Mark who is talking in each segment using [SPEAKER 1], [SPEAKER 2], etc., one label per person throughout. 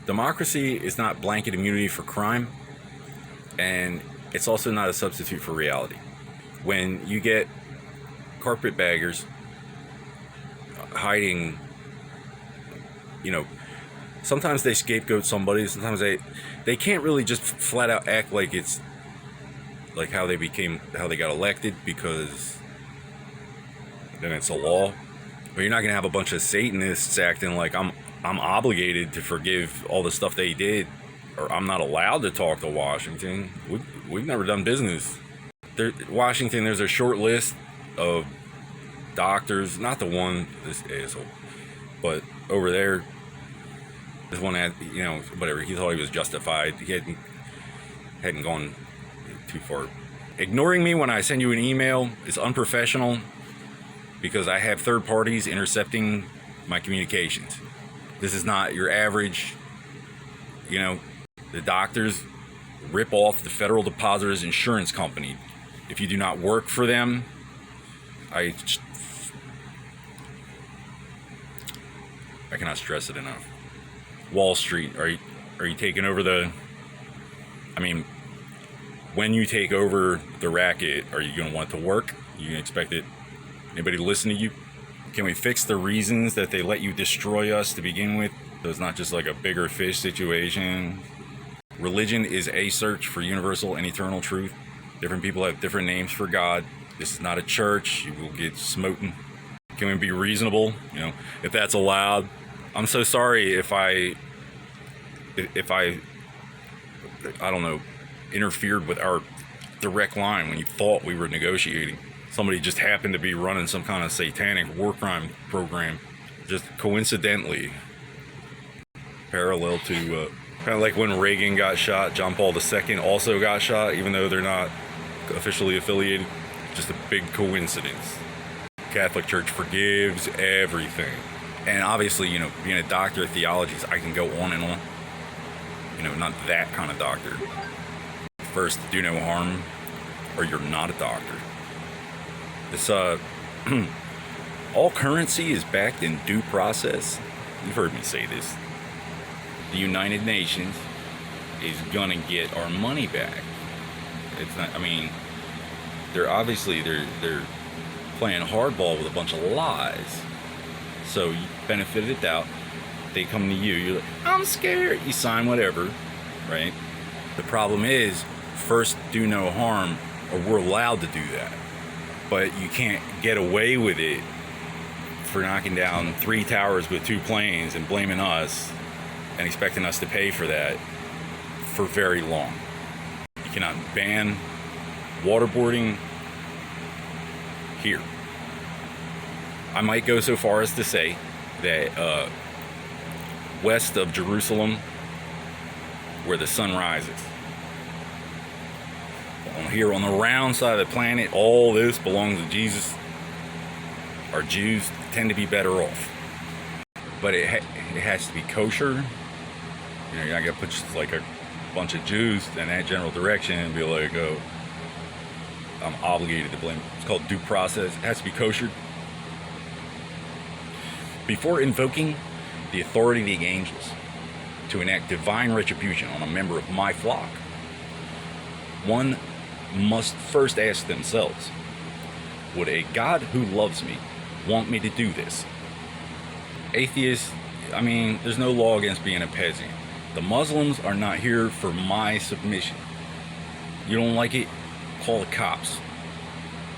[SPEAKER 1] Democracy is not blanket immunity for crime, and it's also not a substitute for reality. When you get carpetbaggers hiding, sometimes they scapegoat somebody, sometimes they can't really just flat out act like it's like how they got elected, because then it's a law. But you're not gonna have a bunch of Satanists acting like I'm obligated to forgive all the stuff they did, or I'm not allowed to talk to Washington. We've never done business. Washington, there's a short list of doctors, not the one, this asshole, but over there, this one had, whatever, he thought he was justified. He hadn't gone too far. Ignoring me when I send you an email is unprofessional, because I have third parties intercepting my communications. This is not your average, the doctors rip off the Federal Depositors Insurance Company. If you do not work for them, I cannot stress it enough. Wall Street, are you taking over when you take over the racket, are you going to want to work? You going to expect anybody to listen to you? Can we fix the reasons that they let you destroy us to begin with? So it's not just like a bigger fish situation. Religion is a search for universal and eternal truth. Different people have different names for God. This is not a church. You will get smoten. Can we be reasonable? If that's allowed. I'm so sorry if I don't know, interfered with our direct line when you thought we were negotiating. Somebody just happened to be running some kind of satanic war crime program, just coincidentally, parallel to kind of like when Reagan got shot, John Paul II also got shot, even though they're not officially affiliated. Just a big coincidence. Catholic Church forgives everything. And obviously, being a doctor of theologies, I can go on and on. Not that kind of doctor. First, do no harm, or you're not a doctor. This, all currency is backed in due process. You've heard me say this. The United Nations is gonna get our money back. It's not, they're playing hardball with a bunch of lies. So you benefit of the doubt. They come to you, you're like, I'm scared. You sign whatever, right? The problem is, first, do no harm, or we're allowed to do that. But you can't get away with it for knocking down 3 towers with 2 planes and blaming us and expecting us to pay for that for very long. You cannot ban waterboarding here. I might go so far as to say that west of Jerusalem, where the sun rises, here on the round side of the planet, all this belongs to Jesus. Our Jews tend to be better off, but it has to be kosher. You're not gonna put just like a bunch of Jews in that general direction and be like, oh, I'm obligated to blame. It's called due process. It has to be kosher. Before invoking the authority of the angels to enact divine retribution on a member of my flock, one must first ask themselves, would a God who loves me want me to do this? Atheists, there's no law against being a peasant. The Muslims are not here for my submission. You don't like it? Call the cops.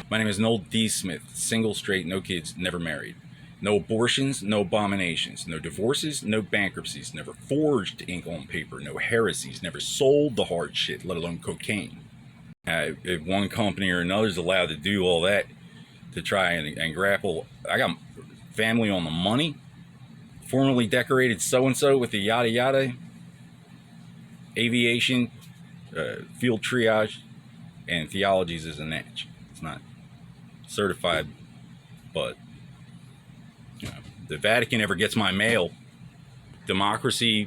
[SPEAKER 1] My name is Noel D. Smith, single, straight, no kids, never married. No abortions, no abominations, no divorces, no bankruptcies, never forged ink on paper, no heresies, never sold the hard shit, let alone cocaine. If one company or another is allowed to do all that to try and grapple, I got family on the money, formerly decorated so-and-so with the yada yada, aviation, field triage, and theologies is a niche. It's not certified, but the Vatican ever gets my mail. Democracy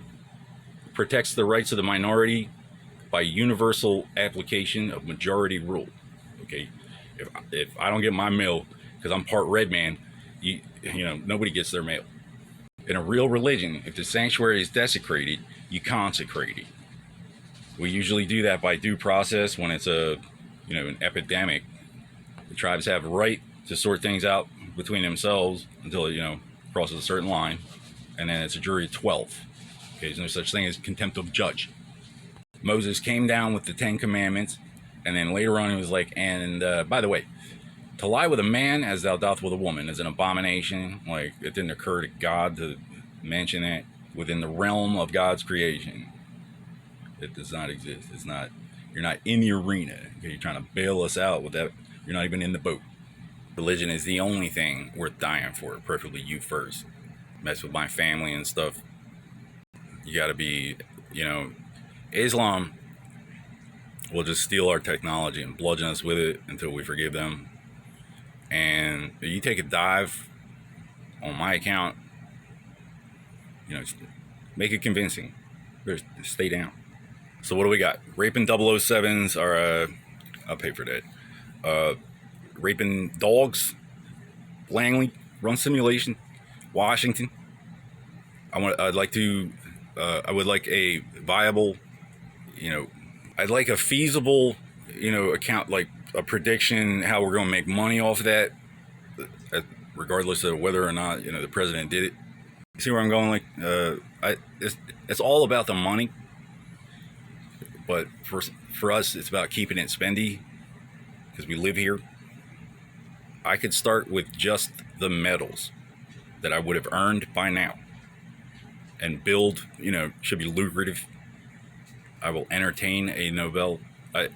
[SPEAKER 1] protects the rights of the minority by universal application of majority rule. Okay, if I don't get my mail because I'm part red man, nobody gets their mail. In a real religion, if the sanctuary is desecrated, you consecrate it. We usually do that by due process when it's an epidemic. The tribes have a right to sort things out between themselves until it crosses a certain line, and then it's a jury of 12. Okay, there's no such thing as contempt of judge. Moses came down with the 10 Commandments, and then later on he was like, and by the way, to lie with a man as thou doth with a woman is an abomination. Like, it didn't occur to God to mention that within the realm of God's creation. It does not exist. It's not. You're not in the arena. Okay, you're trying to bail us out with that. You're not even in the boat. Religion is the only thing worth dying for, preferably you first. Mess with my family and stuff. You got to be, Islam will just steal our technology and bludgeon us with it until we forgive them. And if you take a dive on my account, make it convincing. Just stay down. So what do we got? Raping 007s are, I'll pay for that. Raping dogs, Langley, Run Simulation, Washington. I would like a viable, I'd like a feasible, account, like a prediction how we're going to make money off of that, regardless of whether or not, the president did it. See where I'm going? Like, it's all about the money. But for us, it's about keeping it spendy because we live here. I could start with just the medals that I would have earned by now and build, should be lucrative. I will entertain a Nobel. I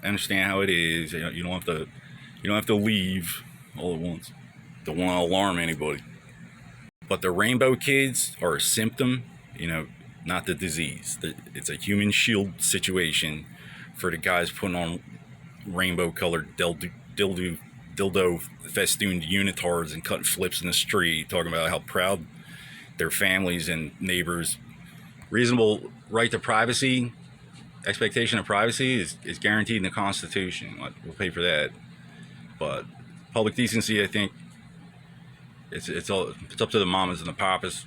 [SPEAKER 1] understand how it is. You don't have to leave all at once. Don't want to alarm anybody. But the rainbow kids are a symptom, not the disease. It's a human shield situation for the guys putting on rainbow-colored dildo festooned unitards and cutting flips in the street, talking about how proud their families and neighbors. Reasonable right to privacy, expectation of privacy is guaranteed in the Constitution. We'll pay for that. But public decency, I think, it's up to the mamas and the papas.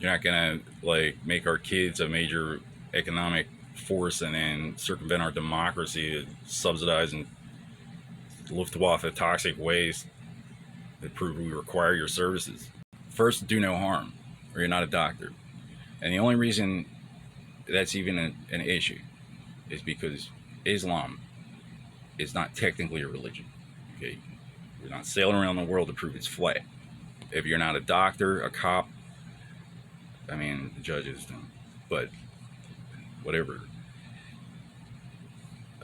[SPEAKER 1] You're not gonna make our kids a major economic force and then circumvent our democracy, subsidize and Luftwaffe toxic waste that prove we require your services. First, do no harm, or you're not a doctor. And the only reason that's even an issue is because Islam is not technically a religion. Okay, we're not sailing around the world to prove it's flat. If you're not a doctor, a cop, the judges don't, but whatever,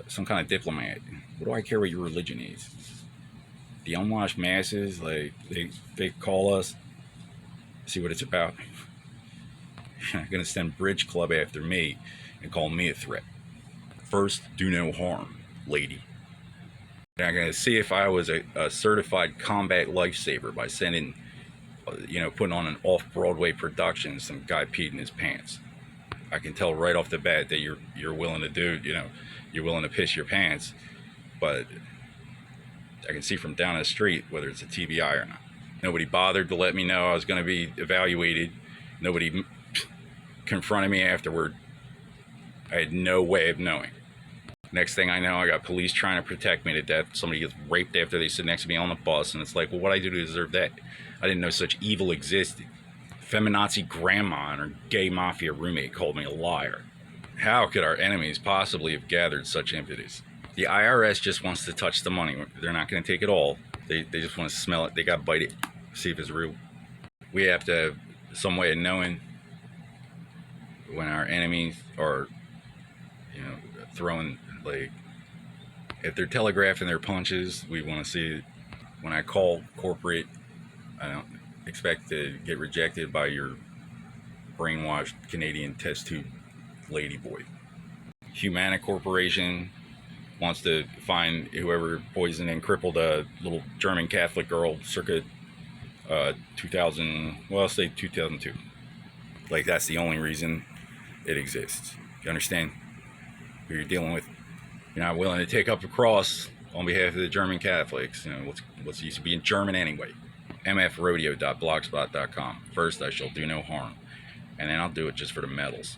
[SPEAKER 1] some kind of diplomat, what do I care what your religion is? The unwashed masses, they call us, see what it's about. You're not going to send Bridge Club after me and call me a threat. First, do no harm, lady. You're not going to see if I was a certified combat lifesaver by sending, putting on an off-Broadway production, some guy peed in his pants. I can tell right off the bat that you're willing to do, you're willing to piss your pants, but I can see from down the street whether it's a TBI or not. Nobody bothered to let me know I was going to be evaluated. Nobody confronted me afterward. I had no way of knowing. Next thing I know, I got police trying to protect me to death. Somebody gets raped after they sit next to me on the bus, and it's like, well, what I do to deserve that? I didn't know such evil existed. Feminazi grandma and her gay mafia roommate called me a liar. How could our enemies possibly have gathered such impetus? The IRS just wants to touch the money. They're not going to take it all. They just want to smell it. They got to bite it, see if it's real. We have to have some way of knowing when our enemies are, throwing, if they're telegraphing their punches, we want to see it. When I call corporate, I don't expect to get rejected by your brainwashed Canadian test tube ladyboy. Humana Corporation wants to find whoever poisoned and crippled a little German Catholic girl circa 2000, well, I'll say 2002. That's the only reason it exists. You understand who you're dealing with? You're not willing to take up the cross on behalf of the German Catholics. What's used to being German anyway. mfrodeo.blogspot.com. First, I shall do no harm, and then I'll do it just for the medals.